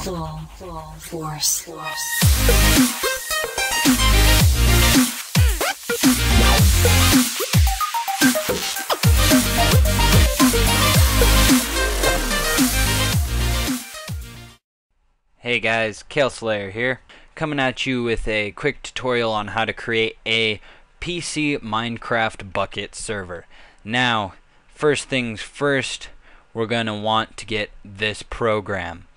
full force. Hey guys, Kale Slayer here, coming at you with a quick tutorial on how to create a PC Minecraft Bukkit server. Now, first things first, we're going to want to get this program.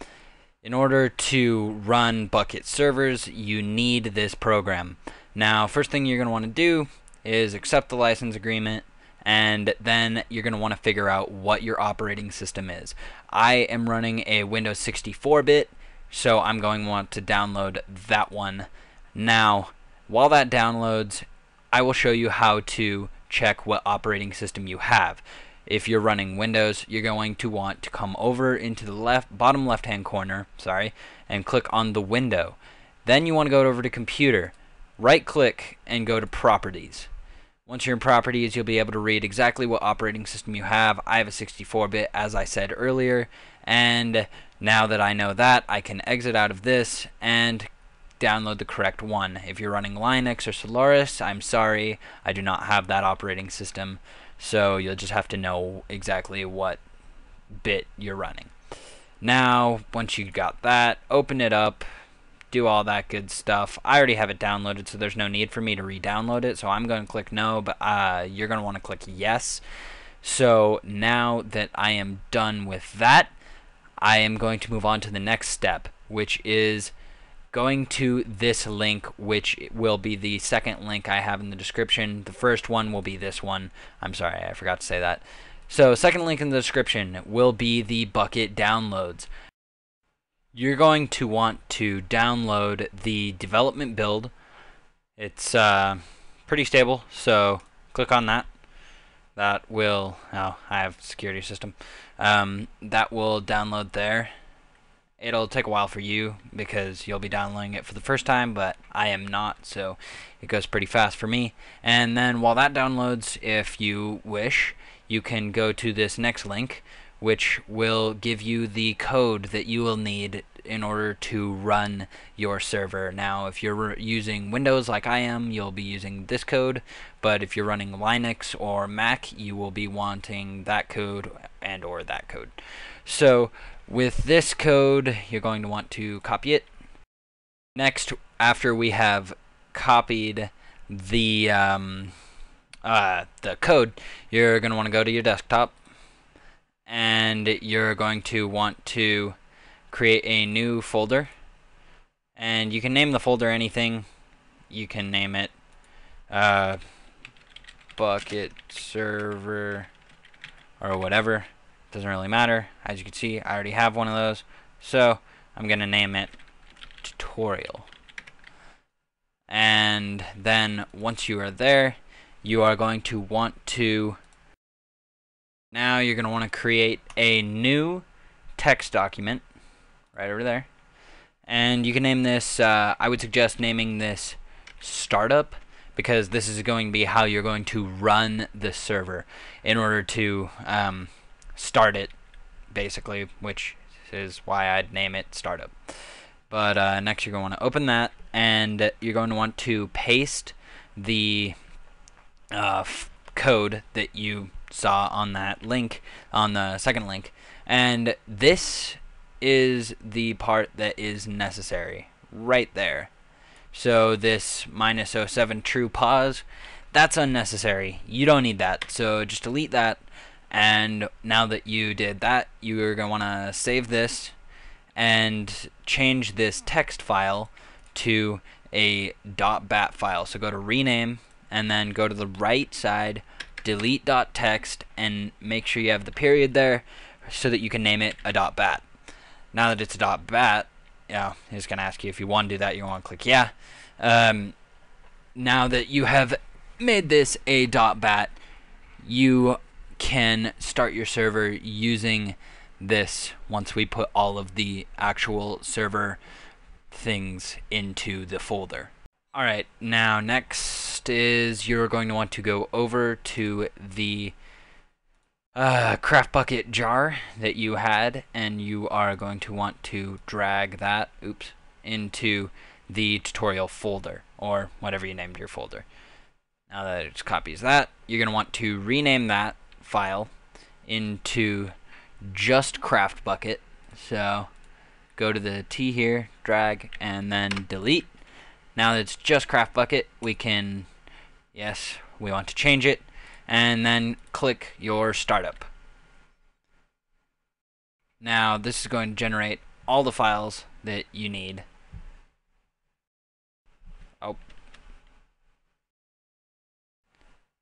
In order to run Bukkit servers, you need this program. Now, first thing you're going to want to do is accept the license agreement, and then you're going to want to figure out what your operating system is. I am running a Windows 64-bit, so I'm going to want to download that one. Now, while that downloads, I will show you how to check what operating system you have. If you're running Windows, you're going to want to come over into the bottom left-hand corner, and click on the window. Then you want to go over to Computer, right-click, and go to Properties. Once you're in Properties, you'll be able to read exactly what operating system you have. I have a 64-bit, as I said earlier, and now that I know that, I can exit out of this and download the correct one. If you're running Linux or Solaris, I'm sorry, I do not have that operating system, so you'll just have to know exactly what bit you're running. Now, once you got that, open it up, do all that good stuff. I already have it downloaded, so there's no need for me to re-download it, so I'm going to click no, but you're going to want to click yes. So now that I am done with that, I am going to move on to the next step, which is going to this link, which will be the second link I have in the description. The first one will be this one. I'm sorry, I forgot to say that. So, second link in the description will be the Bukkit downloads. You're going to want to download the development build. It's pretty stable, so click on that. That will, I have security system. That will download there. It'll take a while for you because you'll be downloading it for the first time, but I am not, so it goes pretty fast for me. And then while that downloads, if you wish, you can go to this next link, which will give you the code that you will need in order to run your server. Now, if you're using Windows like I am, you'll be using this code, but if you're running Linux or Mac, you will be wanting that code and or that code. So, with this code, you're going to want to copy it. Next, after we have copied the code, you're going to want to go to your desktop, and you're going to want to create a new folder, and you can name the folder anything. You can name it Bukkit server or whatever. Doesn't really matter. As you can see, I already have one of those, so I'm gonna name it tutorial. And then once you are there, you are going to want to create a new text document right over there, and you can name this, I would suggest naming this startup, because this is going to be how you're going to run the server in order to start it, basically, which is why I'd name it startup. But next you're going to want to open that, and you're going to want to paste the code that you saw on that link, on the second link, and this is the part that is necessary right there. So this -07 true pause, that's unnecessary. You don't need that, so just delete that. And now that you did that, you're going to want to save this and change this text file to a .bat file. So go to rename, and then go to the right side, delete .text, and make sure you have the period there so that you can name it a .bat. Now that it's a .bat, it's going to ask you if you want to do that. You want to click yeah. Now that you have made this a .bat, you can start your server using this once we put all of the actual server things into the folder. Alright, now next is you're going to want to go over to the craft bucket jar that you had, and you are going to want to drag that into the tutorial folder, or whatever you named your folder. Now that it copies that, you're going to want to rename that file into just craft bucket. So go to the T here, drag, and then delete. Now that it's just craft bucket, we can, yes, we want to change it, and then click your startup. Now this is going to generate all the files that you need.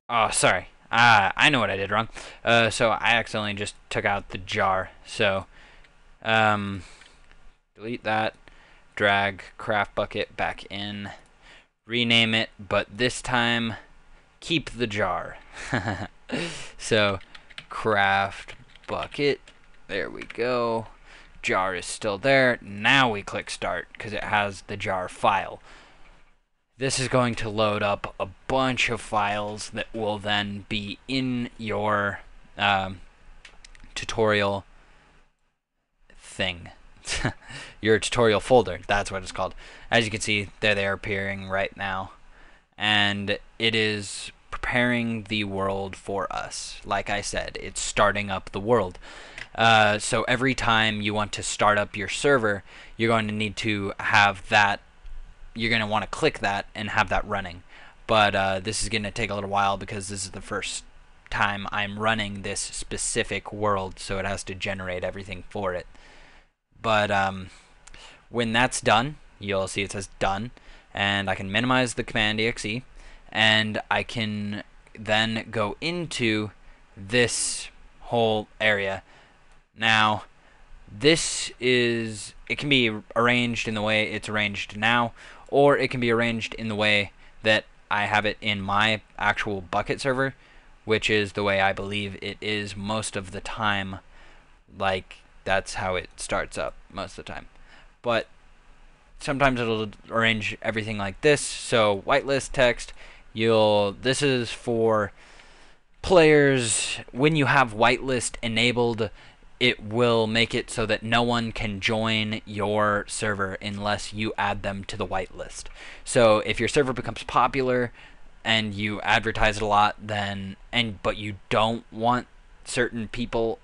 Oh, sorry. I know what I did wrong. So I accidentally just took out the jar. So, delete that. Drag craft bucket back in. Rename it, but this time keep the jar. So, craft bucket. There we go. Jar is still there. Now we click start because it has the jar file. This is going to load up a bunch of files that will then be in your tutorial thing. Your tutorial folder, that's what it's called. As you can see, there they are appearing right now. And it is preparing the world for us. Like I said, it's starting up the world. So every time you want to start up your server, you're going to need to have that. You're going to want to click that and have that running. But this is going to take a little while because this is the first time I'm running this specific world, so it has to generate everything for it. But when that's done, you'll see it says done, and I can minimize the command exe, and I can then go into this whole area. Now, this is, it can be arranged in the way it's arranged now, or it can be arranged in the way that I have it in my actual Bukkit server, which is the way I believe it is most of the time. Like, that's how it starts up most of the time. But sometimes it'll arrange everything like this. So whitelist text, this is for players. When you have whitelist enabled, it will make it so that no one can join your server unless you add them to the whitelist. So if your server becomes popular and you advertise it a lot, but you don't want certain people,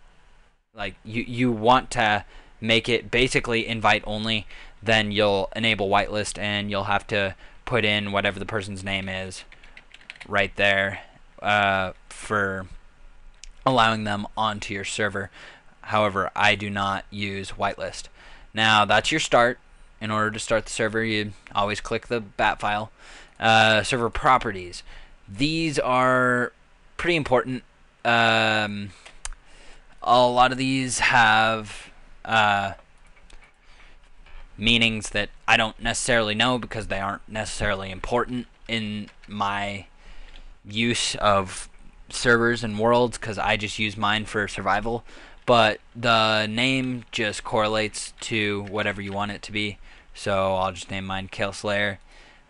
like you want to make it basically invite only, then you'll enable whitelist and you'll have to put in whatever the person's name is right there for allowing them onto your server. However, I do not use whitelist. Now, that's your start. In order to start the server, you always click the bat file. Server properties. These are pretty important. A lot of these have meanings that I don't necessarily know because they aren't necessarily important in my use of servers and worlds, because I just use mine for survival. But the name just correlates to whatever you want it to be. So I'll just name mine Kale.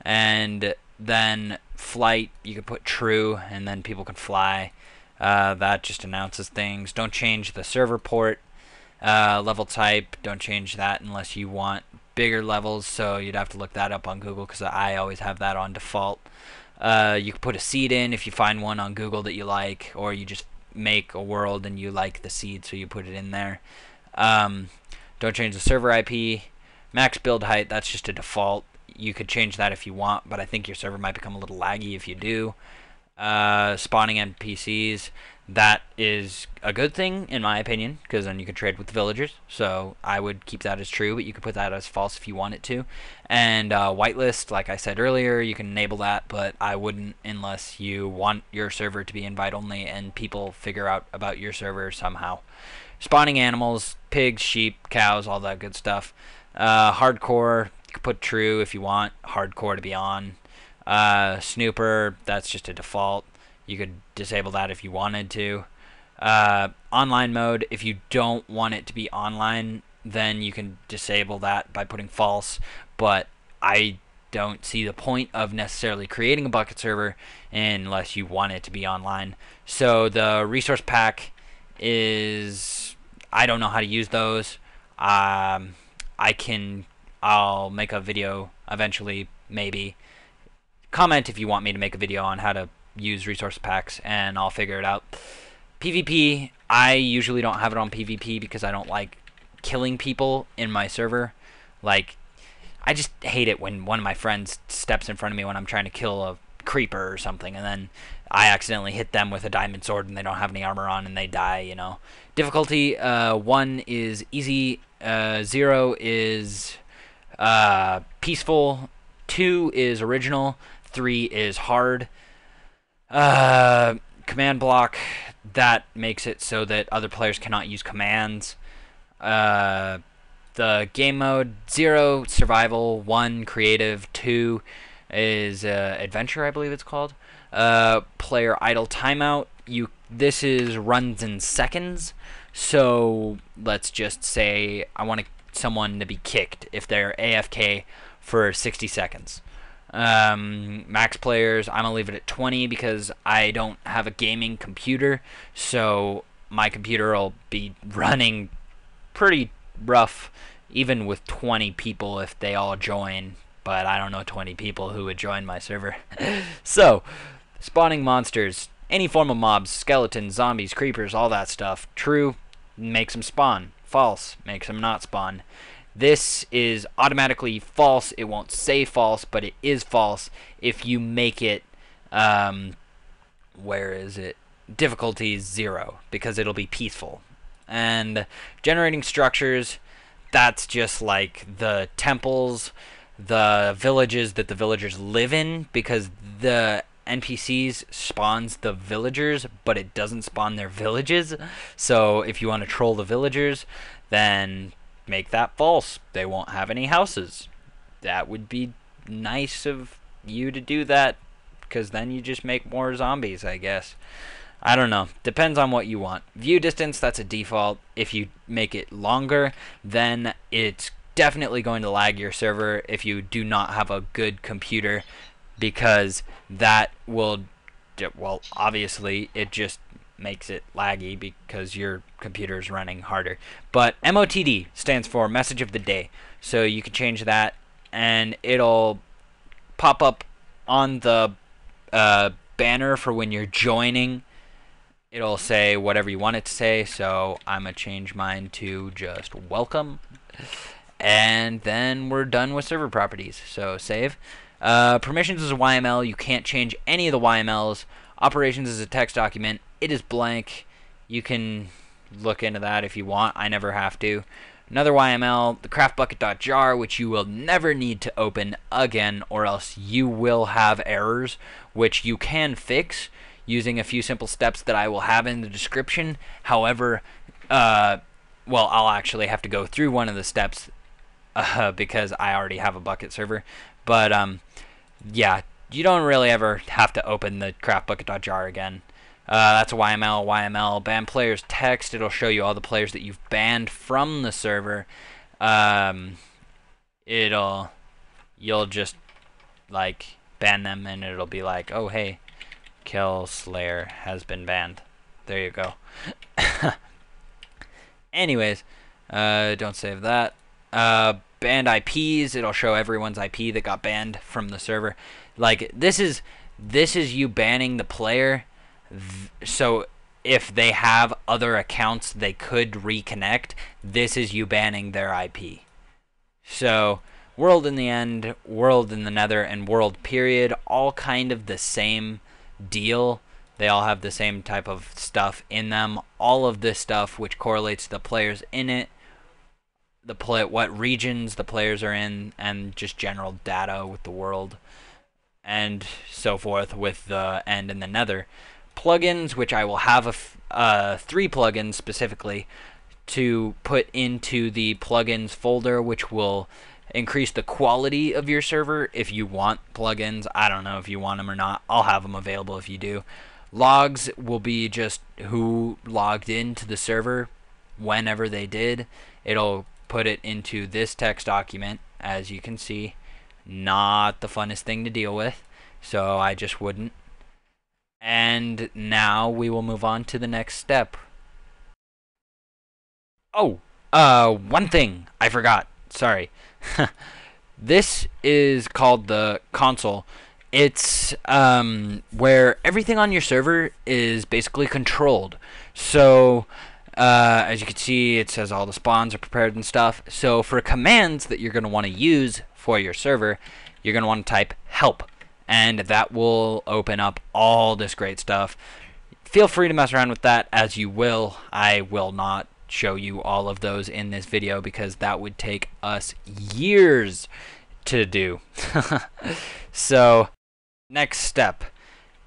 And then flight, you can put true, and then people can fly. That just announces things. Don't change the server port. Level type, don't change that unless you want bigger levels. So you'd have to look that up on Google because I always have that on default. You can put a seed in if you find one on Google that you like, or you just make a world and you like the seed, so you put it in there. Don't change the server IP. Max build height, that's just a default. You could change that if you want, but I think your server might become a little laggy if you do. Spawning NPCs, that is a good thing in my opinion, because then you can trade with the villagers, so I would keep that as true, but you could put that as false if you want it to. And whitelist, like I said earlier, you can enable that, but I wouldn't unless you want your server to be invite only and people figure out about your server somehow. Spawning animals, pigs, sheep, cows, all that good stuff. Hardcore, you can put true if you want hardcore to be on. Snooper, that's just a default. You could disable that if you wanted to. Online mode, if you don't want it to be online, then you can disable that by putting false, but I don't see the point of necessarily creating a Bukkit server unless you want it to be online. So the resource pack is I don't know how to use those. I'll make a video eventually, maybe. Comment if you want me to make a video on how to use resource packs, and I'll figure it out. PvP, I usually don't have it on PvP because I don't like killing people in my server. Like, I just hate it when one of my friends steps in front of me when I'm trying to kill a creeper or something, and then I accidentally hit them with a diamond sword and they don't have any armor on and they die, you know. Difficulty, 1 is easy, 0 is peaceful, 2 is original, 3 is hard. Command block, that makes it so that other players cannot use commands. The game mode, 0 survival, 1 creative, 2 is adventure, I believe it's called. Player idle timeout, this is runs in seconds. So let's just say I want someone to be kicked if they're AFK for 60 seconds. Max players, I'm gonna leave it at 20 because I don't have a gaming computer, so my computer will be running pretty rough even with 20 people if they all join, but I don't know 20 people who would join my server. So, spawning monsters, any form of mobs, skeletons, zombies, creepers, all that stuff. True, makes them spawn. False, makes them not spawn. This is automatically false. It won't say false, but it is false if you make it, where is it? Difficulty 0, because it'll be peaceful. And generating structures, that's just like the temples, the villages that the villagers live in, because the NPCs spawns the villagers, but it doesn't spawn their villages. So if you want to troll the villagers, then make that false. They won't have any houses. That would be nice of you to do that, because then you just make more zombies, I guess. I don't know. Depends on what you want. View distance, that's a default. If you make it longer, then it's definitely going to lag your server if you do not have a good computer, because that will, well, obviously it just makes it laggy because your computer is running harder. But MOTD stands for message of the day, so you can change that and it'll pop up on the banner for when you're joining. It'll say whatever you want it to say, so I'm gonna change mine to just welcome, and then we're done with server properties. So save. Permissions is a YML. You can't change any of the YMLs. Operations is a text document. It is blank. You can look into that if you want. I never have to. Another YML, the craftbukkit.jar, which you will never need to open again, or else you will have errors, which you can fix using a few simple steps that I will have in the description. However, well, I'll actually have to go through one of the steps because I already have a Bukkit server. But yeah, you don't really ever have to open the craftbukkit.jar again. That's a YML. Ban players text. It'll show you all the players that you've banned from the server. You'll just like ban them, and it'll be like, oh hey, Kale Slayer has been banned. There you go. Anyways, don't save that. Banned IPs, it'll show everyone's IP that got banned from the server. Like, this is you banning the player, so if they have other accounts they could reconnect, this is you banning their IP. So world in the end, world in the nether, and world period, all kind of the same deal. They all have the same type of stuff in them. All of this stuff which correlates to the players in it, what regions the players are in, and just general data with the world, and so forth with the end and the nether. Plugins, which I will have 3 plugins specifically to put into the plugins folder, which will increase the quality of your server if you want plugins. I don't know if you want them or not. I'll have them available if you do. Logs will be just who logged into the server whenever they did. It'll put it into this text document, as you can see. Not the funnest thing to deal with, so I just wouldn't. And now we will move on to the next step. Oh, one thing I forgot. Sorry. This is called the console. It's where everything on your server is basically controlled. So, as you can see, it says all the spawns are prepared and stuff. So, for commands that you're going to want to use for your server, you're going to want to type help. And that will open up all this great stuff. Feel free to mess around with that as you will. I will not show you all of those in this video because that would take us years to do. So, next step,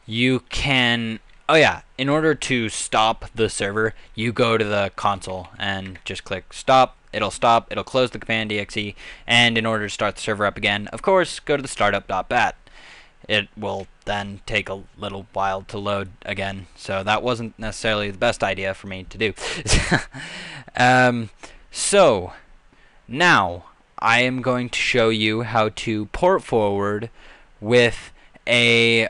you can, oh yeah, in order to stop the server, you go to the console and just click stop. It'll stop, it'll close the command.exe, and in order to start the server up again, of course, go to the startup.bat. It will then take a little while to load again, so that wasn't necessarily the best idea for me to do. So, now I am going to show you how to port forward with a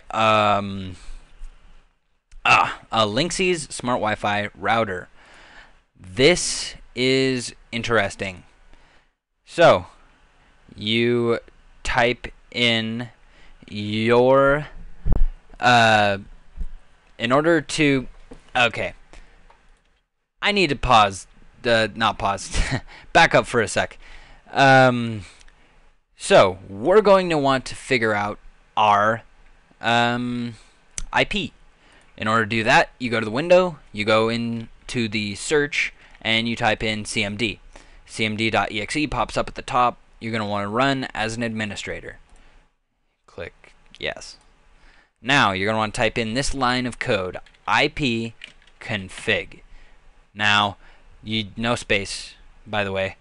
Linksys smart Wi-Fi router. This is interesting. So, you type in your in order to, okay, I need to pause, not pause, back up for a sec. So we're going to want to figure out our IP. In order to do that, you go to the window, you go into the search, and you type in CMD. CMD.exe pops up at the top. You're going to want to run as an administrator. Click yes. Now you're going to want to type in this line of code, IP config. Now, no space, by the way.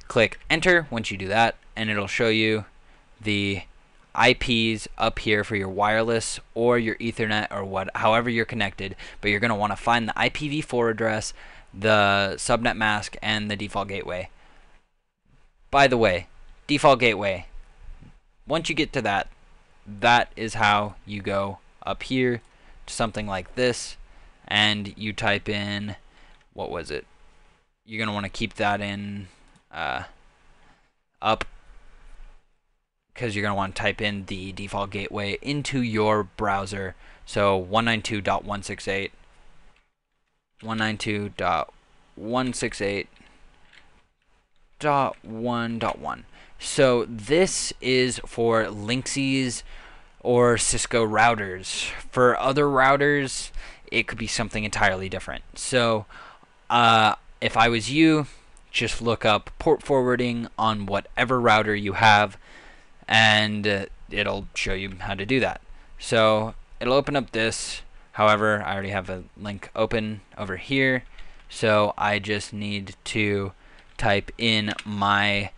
Click enter once you do that, and it'll show you the IPs up here for your wireless or your Ethernet or however you're connected. But you're going to want to find the IPv4 address, the subnet mask, and the default gateway. By the way, default gateway, once you get to that, that is how you go up here to something like this, and you type in, what was it? You're going to want to keep that in up, because you're going to want to type in the default gateway into your browser. So 192.168.168.1.1. So this is for Linksys or Cisco routers. For other routers, it could be something entirely different. So if I was you, just look up port forwarding on whatever router you have, and it'll show you how to do that. So it'll open up this. However, I already have a link open over here, so I just need to type in my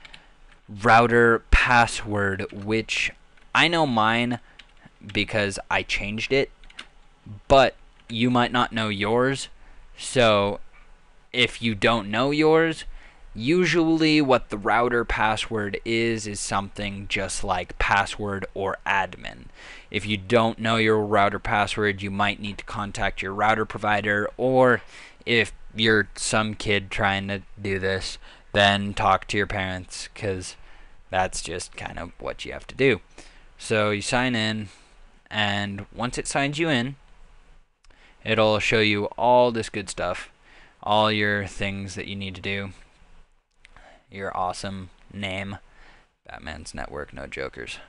router password, which I know mine because I changed it, but you might not know yours. So if you don't know yours, usually what the router password is something just like password or admin. If you don't know your router password, you might need to contact your router provider, or if you're some kid trying to do this, then talk to your parents, because that's just kind of what you have to do. So you sign in, and once it signs you in, it'll show you all this good stuff, all your things that you need to do, your awesome name, Batman's Network, no jokers.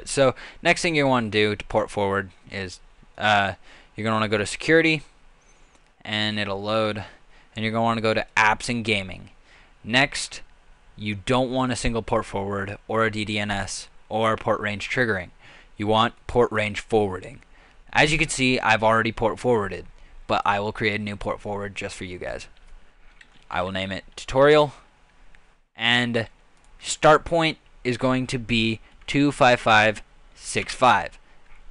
So next thing you want to do to port forward is you're going to want to go to security, and it'll load, and you're going to want to go to apps and gaming. Next, you don't want a single port forward or a DDNS or port range triggering. You want port range forwarding. As you can see, I've already port forwarded, but I will create a new port forward just for you guys. I will name it tutorial, and start point is going to be 25565.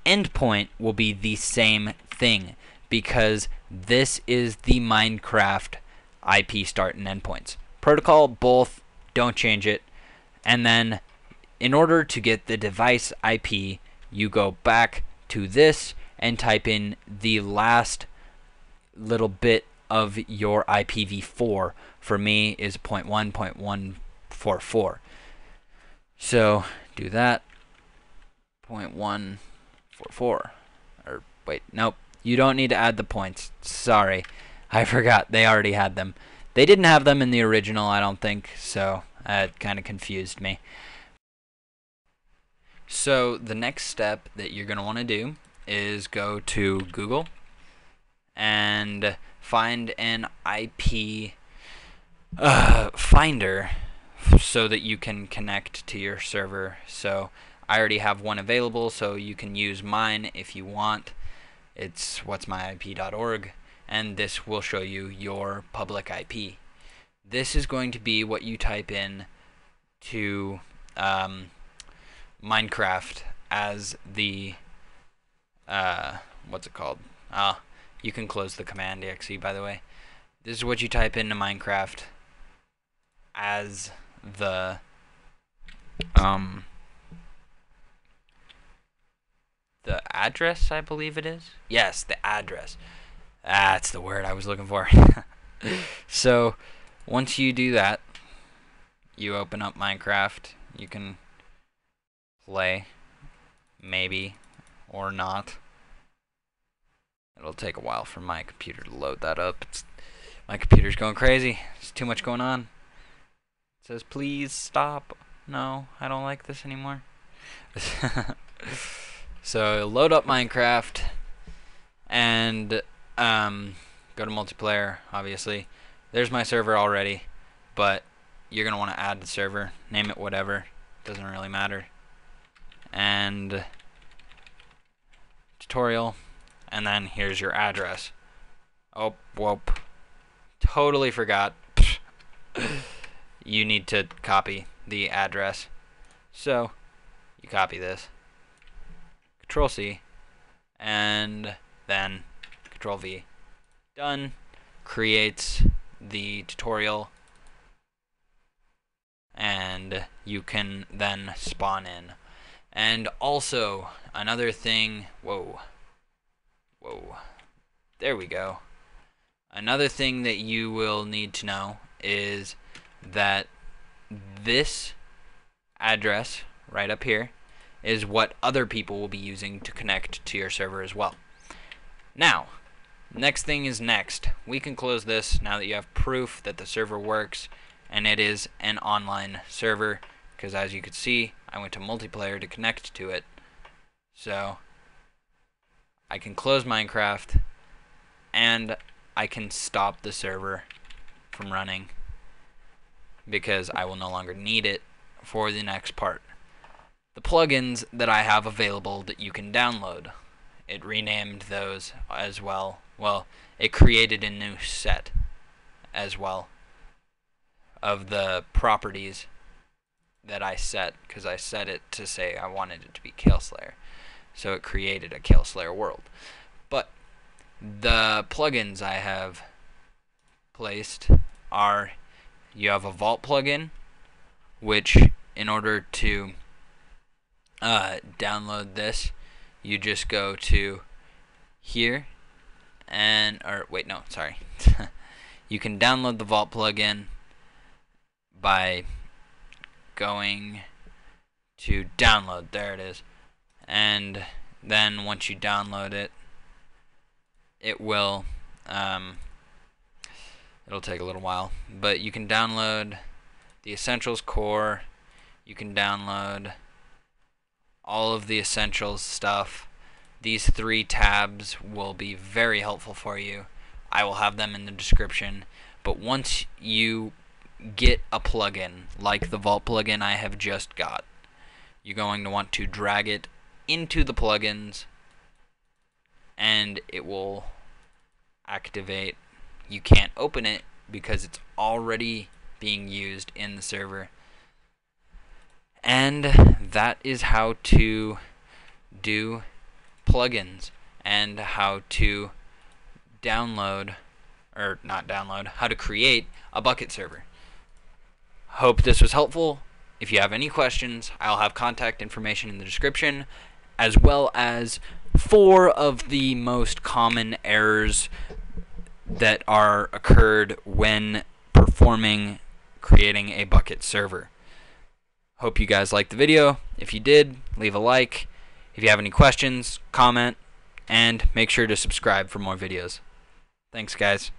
Endpoint will be the same thing, because this is the Minecraft IP start and endpoints. Protocol, both, don't change it. And then in order to get the device IP, you go back to this and type in the last little bit of your IPv4 for me is 0.1.144. So do that. 0.144. Or wait, nope. You don't need to add the points. Sorry. I forgot. They already had them. They didn't have them in the original, I don't think, so it kind of confused me. So the next step that you're going to want to do is go to Google and find an IP finder so that you can connect to your server. So I already have one available, so you can use mine if you want. It's whatsmyip.org, and this will show you your public IP. This is going to be what you type in to Minecraft as the what's it called? You can close the command exe, by the way. This is what you type into Minecraft as the address, I believe it is. Yes, the address. That's the word I was looking for. So once you do that, you open up Minecraft. You can play, maybe, or not. It'll take a while for my computer to load that up. My computer's going crazy. There's too much going on. It says, please stop. No, I don't like this anymore. So load up Minecraft and go to multiplayer, obviously. There's my server already, but you're going to want to add the server. Name it whatever. Doesn't really matter. And tutorial, and then here's your address. Oh, whoop. Totally forgot. You need to copy the address. So, you copy this. Control C, and then Control V. Done. Creates the tutorial, and you can then spawn in. And also, another thing, whoa, there we go. Another thing that you will need to know is that this address right up here is what other people will be using to connect to your server as well. Now, next thing is next. We can close this now that you have proof that the server works and it is an online server, because as you can see, I went to multiplayer to connect to it. So I can close Minecraft and I can stop the server from running because I will no longer need it for the next part. The plugins that I have available that you can download, it renamed those as well. Well, it created a new set as well of the properties that I set, because I set it to say I wanted it to be Kale Slayer. So it created a Kale Slayer world. But the plugins I have placed are, you have a Vault plugin, which in order to download this, you just go to here and, or wait, no, sorry. You can download the Vault plugin by going to download, there it is. And then once you download it, it will it'll take a little while, but you can download the Essentials core, you can download all of the Essentials stuff. These 3 tabs will be very helpful for you. I will have them in the description. But once you get a plugin like the Vault plugin I have just got, you're going to want to drag it into the plugins and it will activate. You can't open it because it's already being used in the server. And that is how to do plugins and how to download, or not download, how to create a Bukkit server. Hope this was helpful. If you have any questions, I'll have contact information in the description, as well as 4 of the most common errors that are occurred when performing creating a Bukkit server. Hope you guys liked the video. If you did, leave a like. If you have any questions, comment, and make sure to subscribe for more videos. Thanks, guys.